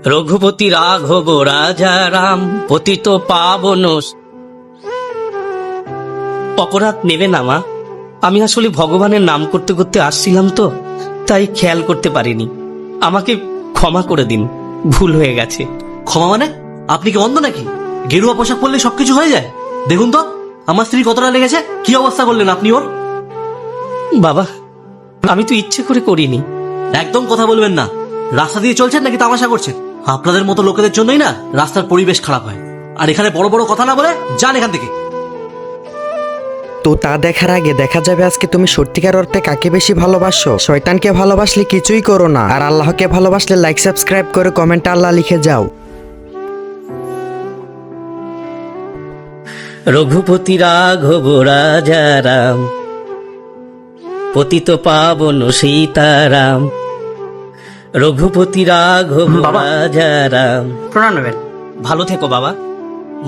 রঘুপতি রাঘব রাজা রাম পতিত পাবন। অপরাধ নেবে না মা, আমি আসলে ভগবানের নাম করতে করতে আসছিলাম তো, তাই খেয়াল করতে পারিনি। আমাকে ক্ষমা করে দিন, ভুল হয়ে গেছে। ক্ষমা মানে? আপনি কি অন্ধ নাকি? গেরুয়া পোশাক পরলে সবকিছু হয়ে যায়? দেখুন তো আমার স্ত্রী কতটা লেগেছে, কি অবস্থা করলেন আপনি ওর। বাবা, আমি তো ইচ্ছে করে করিনি। একদম কথা বলবেন না। রাস্তা দিয়ে চলছেন নাকি তামাশা করছেন? আপনাদের মতো লোকেদের জন্যই না রাস্তার পরিবেশ খারাপ হয়। আর এখানে বড় বড় কথা না বলে যান এখান থেকে। তো তা দেখার আগে দেখা যাবে আজকে তুমি সত্যিকার অর্থে কাকে বেশি ভালোবাসো। শয়তানকে ভালোবাসলে কিছুই করো না, আর আল্লাহকে ভালোবাসলে লাইক সাবস্ক্রাইব করে কমেন্টে আল্লাহ লিখে যাও। রঘুপতি রাঘব রাজা রাম পতিত পাবন সীতারাম। রঘুপতি রাঘব বাবা। রাজা রাম। প্রণাম নেবেন। ভালো থেকো বাবা,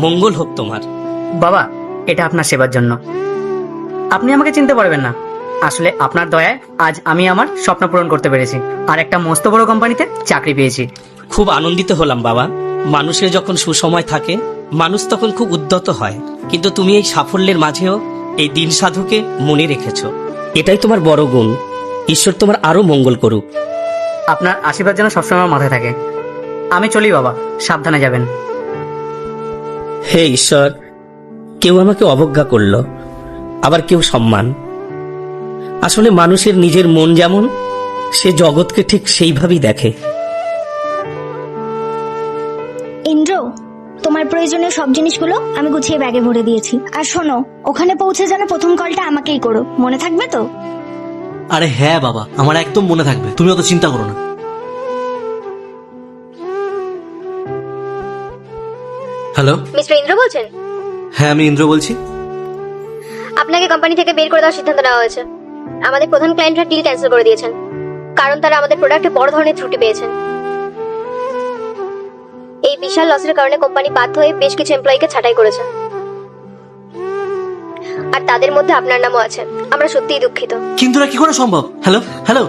মঙ্গল হোক তোমার। বাবা, এটা আপনার সেবার জন্য। আপনি আমাকে চিনতে পারবেন না, আসলে আপনার দয়ায় আজ আমি আমার স্বপ্ন পূরণ করতে পেরেছি আর একটা মস্ত বড় কোম্পানিতে চাকরি পেয়েছি। খুব আনন্দিত হলাম বাবা। মানুষের যখন সুসময় থাকে মানুষ তখন খুব উদ্যত হয়, কিন্তু তুমি এই সাফল্যের মাঝেও এই দিন সাধুকে মনে রেখেছো, এটাই তোমার বড় গুণ। ঈশ্বর তোমার আরো মঙ্গল করুক। আপনার আশীর্বাদ যেন সবসময় আমার মাথায় থাকে। আমি চলি বাবা, সাবধানে যাবেন। হে ঈশ্বর, কেউ আমাকে অবজ্ঞা করলো, আবার কেউ সম্মান। আসলে মানুষের নিজের মন যেমন, সে জগৎকে ঠিক সেইভাবেই দেখে। ইন্দ্র, তোমার প্রয়োজনীয় সব জিনিসগুলো আমি গুছিয়ে ব্যাগে ভরে দিয়েছি। আর শোনো, ওখানে পৌঁছে যেন প্রথম কলটা আমাকেই করো, মনে থাকবে তো? আরে হ্যাঁ বাবা, আমার একদম মনে থাকবে, তুমি অত চিন্তা করো না। হ্যালো, মিস্টার ইন্দ্র বলছেন? হ্যাঁ আমি ইন্দ্র বলছি। আপনাকে কোম্পানি থেকে বের করে দেওয়ার সিদ্ধান্ত নেওয়া হয়েছে। আমাদের প্রধান ক্লায়েন্টরা ডিল ক্যান্সেল করে দিয়েছেন, কারণ তারা আমাদের প্রোডাক্টে বড় ধরনের ত্রুটি পেয়েছেন। এই বিশাল লসের কারণে কোম্পানি বাধ্য হয়ে বেশ কিছু এমপ্লয়িকে ছাঁটাই করেছে, আর তাদের মধ্যে আপনার নামও আছে। আমরা সত্যিই দুঃখিত। কিন্তু না কি করে সম্ভব? Hello hello